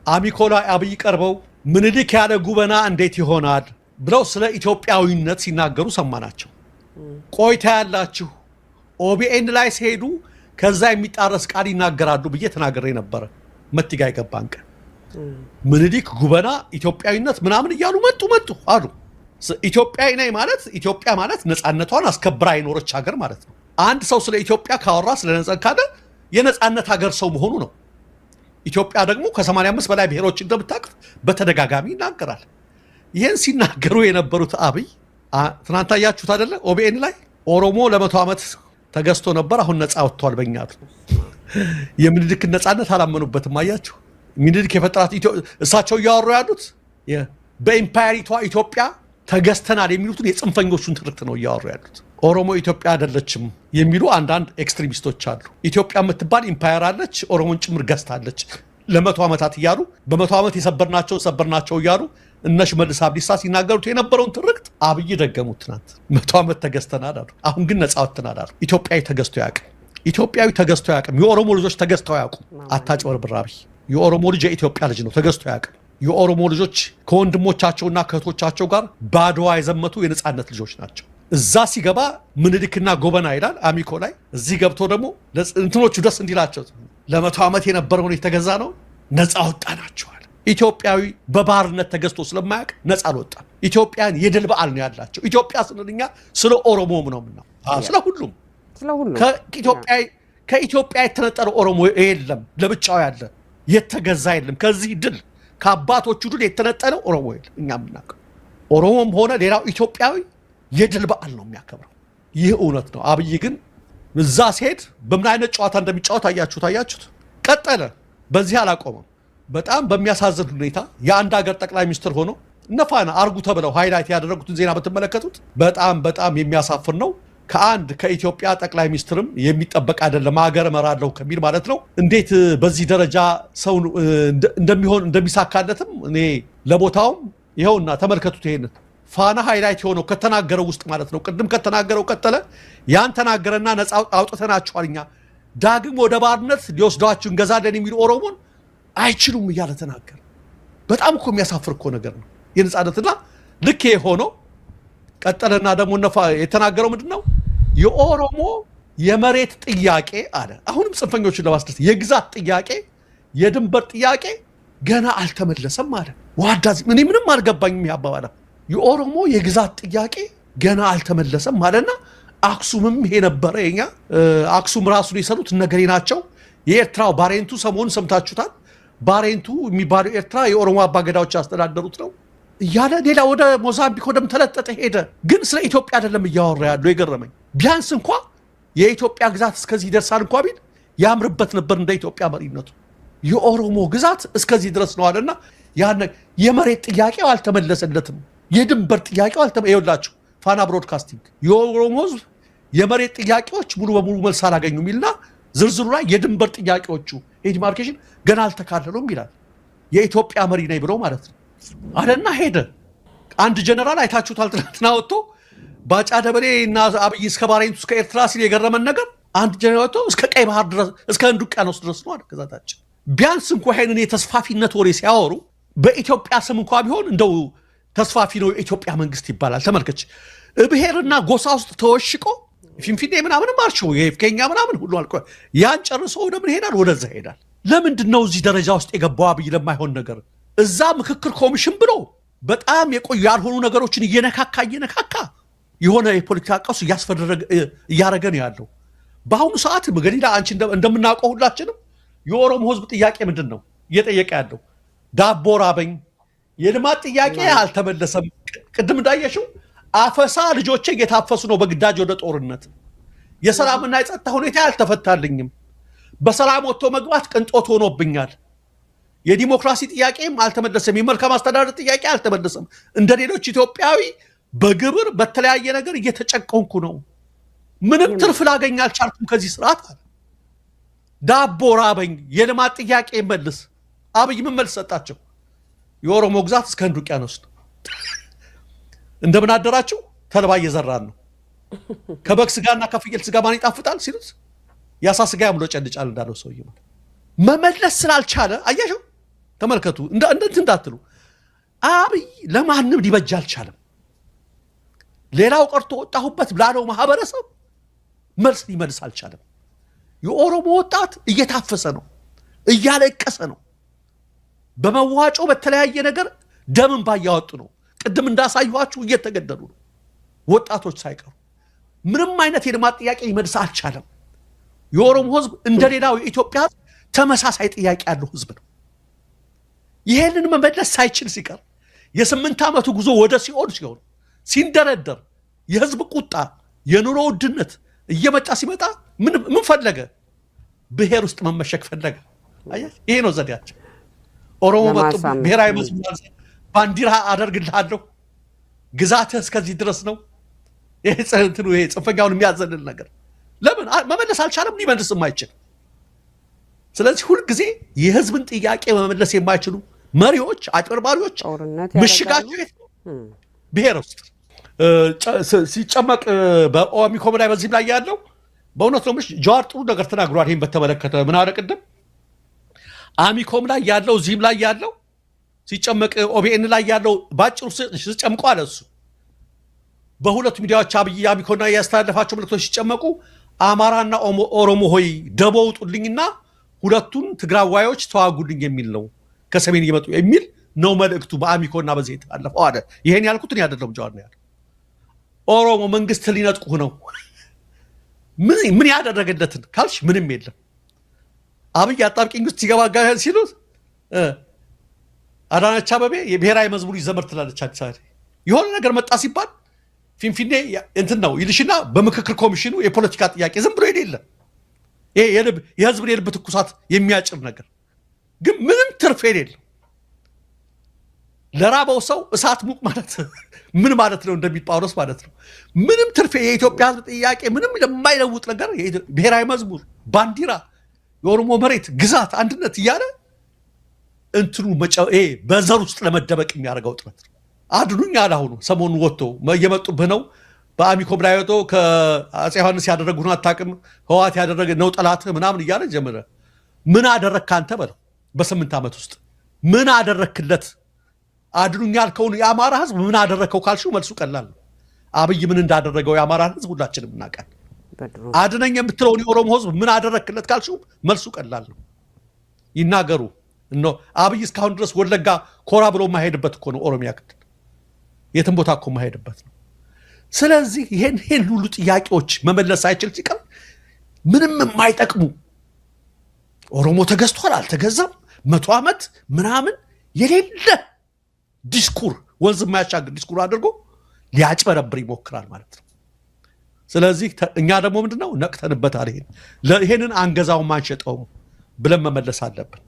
አሚኮላ አብይ ቀርበው ምንልክ ያለ ጉበና እንዴት ይሆናል ብለው ስለ ኢትዮጵያዊነት ሲናገሩ ሰማናቸው። ቆይታ ያላችሁ ኦቢኤን ላይ ሲሄዱ ከዛ የሚጣረስ ቃል ይናገራሉ ብዬ ተናግሬ ነበር። መጥጋ ይገባን ቀን ምንልክ ጉበና ኢትዮጵያዊነት ምናምን እያሉ መጡ አሉ። ኢትዮጵያዊ ነኝ ማለት ኢትዮጵያ ማለት ነፃነቷን አስከብራ የኖረች ሀገር ማለት ነው። አንድ ሰው ስለ ኢትዮጵያ ካወራ ስለ ነፃነት ካለ የነፃነት ሀገር ሰው መሆኑ ነው። ኢትዮጵያ ደግሞ ከ85 በላይ ብሔሮች እንደምታቅፍ በተደጋጋሚ ይናገራል። ይሄን ሲናገሩ የነበሩት አብይ ትናንት አያችሁት አይደለ? ኦቢኤን ላይ ኦሮሞ ለ100 ዓመት ተገዝቶ ነበር፣ አሁን ነፃ ወጥቷል በእኛቱ። የምኒልክ ነፃነት አላመኑበትም። አያችሁ ምኒልክ የፈጠራት እሳቸው እያወሩ ያሉት በኢምፓየሪቷ ኢትዮጵያ ተገዝተናል የሚሉትን የጽንፈኞቹን ትርክት ነው እያወሩ ያሉት። ኦሮሞ ኢትዮጵያ አይደለችም የሚሉ አንዳንድ ኤክስትሪሚስቶች አሉ። ኢትዮጵያ የምትባል ኢምፓየር አለች፣ ኦሮሞን ጭምር ገዝታለች ለ100 ዓመታት እያሉ በ100 ዓመት ሰበርናቸው እያሉ እነ ሽመልስ አብዲሳ ሲናገሩት የነበረውን ትርክት አብይ ደገሙት። ትናንት 100 ዓመት ተገዝተናል አሉ፣ አሁን ግን ነፃ ወጥተናል አሉ። ኢትዮጵያዊ ተገዝቶ ያውቅም። ኢትዮጵያዊ ተገዝቶ ያውቅም። የኦሮሞ ልጆች ተገዝተው ያውቁም። አታጭበርብር አብይ። የኦሮሞ ልጅ የኢትዮጵያ ልጅ ነው፣ ተገዝቶ ያውቅም። የኦሮሞ ልጆች ከወንድሞቻቸውና ከእህቶቻቸው ጋር ባድዋ የዘመቱ የነፃነት ልጆች ናቸው። እዛ ሲገባ ምንልክና ጎበና ይላል አሚኮ ላይ። እዚህ ገብቶ ደግሞ እንትኖቹ ደስ እንዲላቸው ለ100 ዓመት የነበረውን የተገዛ ነው ነፃ ወጣናቸዋል። ኢትዮጵያዊ በባርነት ተገዝቶ ስለማያውቅ ነፃ አልወጣም። ኢትዮጵያን የድል በዓል ነው ያላቸው። ኢትዮጵያ ስንልኛ ስለ ኦሮሞም ነው ምናምን ስለ ሁሉም ከኢትዮጵያ የተነጠረ ኦሮሞ የለም፣ ለብቻው ያለ የተገዛ የለም። ከዚህ ድል ከአባቶቹ ድል የተነጠለ ኦሮሞ የለም። እኛ የምናውቀው ኦሮሞም ሆነ ሌላው ኢትዮጵያዊ የድል በዓል ነው የሚያከብረው። ይህ እውነት ነው። አብይ ግን እዛ ሲሄድ በምን አይነት ጨዋታ እንደሚጫወት አያችሁት። ቀጠለ፣ በዚህ አላቆመም። በጣም በሚያሳዝን ሁኔታ የአንድ ሀገር ጠቅላይ ሚኒስትር ሆኖ ነፋና አርጉ ተብለው ሃይላይት ያደረጉትን ዜና ብትመለከቱት በጣም የሚያሳፍር ነው። ከኢትዮጵያ ጠቅላይ ሚኒስትርም የሚጠበቅ አይደለም። ሀገር እመራለሁ ከሚል ማለት ነው። እንዴት በዚህ ደረጃ ሰው እንደሚሳካለትም እኔ ለቦታውም ይኸውና ተመልከቱት። ይሄንን ፋና ሃይላይት የሆነው ከተናገረው ውስጥ ማለት ነው። ቅድም ከተናገረው ቀጠለ። ያን ተናገረና ነፃ አውጥተናቸዋል፣ እኛ ዳግም ወደ ባርነት ሊወስዷችሁ እንገዛለን የሚሉ ኦሮሞን አይችሉም እያለ ተናገረ። በጣም እኮ የሚያሳፍር እኮ ነገር ነው የነፃነትና ልክ ሆኖ ቀጠለና ደግሞ የተናገረው ምንድነው? የኦሮሞ የመሬት ጥያቄ አለ። አሁንም ጽንፈኞችን ለማስደሰት የግዛት ጥያቄ፣ የድንበር ጥያቄ ገና አልተመለሰም አለ። ዋዳዚ እኔ ምንም አልገባኝም ያባባላ። የኦሮሞ የግዛት ጥያቄ ገና አልተመለሰም ማለትና አክሱምም ይሄ ነበረ የኛ አክሱም ራሱን የሰሩት ነገሬ ናቸው። የኤርትራው ባሬንቱ ሰሞኑን ሰምታችሁታል። ባሬንቱ የሚባለው ኤርትራ የኦሮሞ አባገዳዎች ያስተዳደሩት ነው እያለ ሌላ ወደ ሞዛምቢክ ወደም ተለጠጠ ሄደ። ግን ስለ ኢትዮጵያ አይደለም እያወራ ያለው። የገረመኝ ቢያንስ እንኳ የኢትዮጵያ ግዛት እስከዚህ ይደርሳል እንኳ ቢል ያምርበት ነበር እንደ ኢትዮጵያ መሪነቱ። የኦሮሞ ግዛት እስከዚህ ድረስ ነው አለና ያን የመሬት ጥያቄው አልተመለሰለትም፣ የድንበር ጥያቄው ይኸውላችሁ ፋና ብሮድካስቲንግ የኦሮሞ ሕዝብ የመሬት ጥያቄዎች ሙሉ በሙሉ መልስ አላገኙም ይልና ዝርዝሩ ላይ የድንበር ጥያቄዎቹ ዲማርኬሽን ገና አልተካለሉም ይላል። የኢትዮጵያ መሪ ነኝ ብሎ ማለት ነው አለና ሄደ። አንድ ጀነራል አይታችሁታል፣ ትናንትና ወጥቶ ባጫ ደበሌ እና አብይ እስከ ባሬንቱ እስከ ኤርትራ ሲል የገረመን ነገር አንድ ጀነራል ወጥቶ እስከ ቀይ ባህር ድረስ እስከ ህንድ ውቅያኖስ ድረስ ነው አለ ግዛታችን። ቢያንስ እንኳ ይሄንን የተስፋፊነት ወሬ ሲያወሩ በኢትዮጵያ ስም እንኳ ቢሆን እንደው ተስፋፊ ነው የኢትዮጵያ መንግስት ይባላል። ተመልከች፣ ብሔርና ጎሳ ውስጥ ተወሽቆ ፊንፊኔ ምናምን ማርቾ የኬኛ ምናምን ሁሉ አልቆ ያን ጨርሶ ወደ ምን ሄዳል? ወደዛ ሄዳል። ለምንድን ነው እዚህ ደረጃ ውስጥ የገባው አብይ ለማይሆን ነገር? እዛ ምክክር ኮሚሽን ብሎ በጣም የቆዩ ያልሆኑ ነገሮችን እየነካካ የሆነ የፖለቲካ ቀውስ እያረገ ነው ያለው። በአሁኑ ሰዓት ገሊላ አንቺ እንደምናውቀው ሁላችንም የኦሮሞ ህዝብ ጥያቄ ምንድን ነው እየጠየቀ ያለው? ዳቦ ራበኝ፣ የልማት ጥያቄ አልተመለሰም። ቅድም እንዳየሽው አፈሳ፣ ልጆቼ እየታፈሱ ነው በግዳጅ ወደ ጦርነት፣ የሰላምና የጸጥታ ሁኔታ አልተፈታልኝም፣ በሰላም ወጥቶ መግባት ቅንጦት ሆኖብኛል፣ የዲሞክራሲ ጥያቄም አልተመለሰም፣ የመልካም አስተዳደር ጥያቄ አልተመለሰም፣ እንደ ሌሎች ኢትዮጵያዊ በግብር በተለያየ ነገር እየተጨቆንኩ ነው፣ ምንም ትርፍ ላገኝ አልቻልኩም ከዚህ ስርዓት አለ። ዳቦ ራበኝ፣ የልማት ጥያቄ መልስ። አብይ ምን መልስ ሰጣቸው? የኦሮሞ ግዛት እስከ ህንድ ውቅያኖስ ነው። እንደምን አደራችሁ፣ ተልባ እየዘራን ነው፣ ከበግ ስጋና ከፍየል ስጋ ማን ይጣፍጣል ሲሉት ያሳ ስጋ ያምሎ ጨልጫል እንዳለው ሰውዬ ማለት መመለስ ስላልቻለ አያሽው ተመልከቱ እንደንት እንዳትሉ አብይ ለማንም ሊበጅ አልቻለም ሌላው ቀርቶ ወጣሁበት ብላለው ማህበረሰብ መልስ ሊመልስ አልቻለም የኦሮሞ ወጣት እየታፈሰ ነው እያለቀሰ ነው በመዋጮ በተለያየ ነገር ደምን ባያወጡ ነው ቅድም እንዳሳዩዋችሁ እየተገደሉ ነው ወጣቶች ሳይቀሩ ምንም አይነት የልማት ጥያቄ ሊመልስ አልቻለም የኦሮሞ ህዝብ እንደሌላው የኢትዮጵያ ተመሳሳይ ጥያቄ ያለው ህዝብ ነው ይሄንን መመለስ ሳይችል ሲቀር የ8 ዓመቱ ጉዞ ወደ ሲኦል ሲሆን ሲንደረደር የህዝብ ቁጣ የኑሮ ውድነት እየመጣ ሲመጣ ምን ፈለገ ብሔር ውስጥ መመሸክ ፈለገ አያስ ይሄ ነው ዘዴያቸው ኦሮሞ መጥቶ ብሔራዊ መዝሙር ባንዲራ አደርግልሃለሁ ግዛትህ እስከዚህ ድረስ ነው ይሄ ጽንፈኛውን የሚያዘልል ነገር ለምን መመለስ አልቻለም ሊመልስ የማይችል ስለዚህ ሁሉ ጊዜ የህዝብን ጥያቄ መመለስ የማይችሉ መሪዎች አጭበርባሪዎች ምሽጋቸው ብሔር ውስጥ ሲጨመቅ በኦሚኮም ላይ በዚህም ላይ ያለው በእውነት ነው ጀዋር ጥሩ ነገር ተናግሯል ይሄን በተመለከተ ምን አለ ቅድም አሚኮም ላይ ያለው ዚህም ላይ ያለው ሲጨመቅ ኦቢኤን ላይ ያለው ባጭሩ ሲጨምቁ አለ እሱ በሁለት ሚዲያዎች አብይ አሚኮና ያስተላለፋቸው መልእክቶች ሲጨመቁ አማራና ኦሮሞ ሆይ ደቦውጡልኝና ሁለቱን ትግራዋዮች ተዋጉልኝ የሚል ነው ከሰሜን ይመጡ የሚል ነው መልእክቱ በአሚኮና በዚህ ተላለፈው አለ ይሄን ያልኩት እኔ አይደለም ጀዋር ነው ያለው ኦሮሞ መንግስት ሊነጥቁ ነው ምን ያደረገለትን ካልሽ ምንም የለም አብይ አጣብቂኝ ውስጥ ሲገባ ሲሉት አዳነች አቤቤ የብሔራዊ መዝሙር ይዘመር ትላለች አዲስ አበባ የሆነ ነገር መጣ ሲባል ፊንፊኔ እንትን ነው ይልሽና በምክክር ኮሚሽኑ የፖለቲካ ጥያቄ ዝም ብሎ የለም ይሄ የህዝብ የልብ ትኩሳት የሚያጭር ነገር ግን ምንም ትርፍ የለም ለራበው ሰው እሳት ሙቅ ማለት ምን ማለት ነው እንደሚል ጳውሎስ ማለት ነው ምንም ትርፍ የኢትዮጵያ ህዝብ ጥያቄ ምንም ለማይለውጥ ነገር ብሔራዊ መዝሙር ባንዲራ የኦሮሞ መሬት ግዛት አንድነት እያለ እንትኑ በዘር ውስጥ ለመደበቅ የሚያደርገው ጥረት አድኑኝ አላሁኑ ሰሞኑ ወጥቶ እየመጡብህ ነው በአሚኮም ላይ ወጥቶ ከአፄ ዮሐንስ ያደረጉን አታውቅም ህወሓት ያደረገ ነው ጠላትህ ምናምን እያለ ጀመረ ምን አደረግክ አንተ በለው በ8 ዓመት ውስጥ ምን አደረክለት አድኑኝ ያልከውን የአማራ ህዝብ ምን አደረከው ካልሽው መልሱ ቀላል ነው አብይ ምን እንዳደረገው የአማራ ህዝብ ሁላችንም እናውቃለን አድነኝ የምትለውን የኦሮሞ ህዝብ ምን አደረክለት ካልሽው መልሱ ቀላል ነው ይናገሩ ነው አብይ እስካሁን ድረስ ወለጋ ኮራ ብሎ ማሄድበት እኮ ነው ኦሮሚያ ክልል የትም ቦታ እኮ ማሄድበት ነው ስለዚህ ይሄን ሁሉ ጥያቄዎች መመለስ አይችል ሲቀር ምንም የማይጠቅሙ ኦሮሞ ተገዝቷል አልተገዛም 100 ዓመት ምናምን የሌለ ዲስኩር ወንዝ የማያሻግር ዲስኩር አድርጎ ሊያጭበረብር ይሞክራል ማለት ነው ስለዚህ እኛ ደግሞ ምንድነው ነቅተንበታል ይሄንን አንገዛው ማንሸጠው ብለን መመለስ አለብን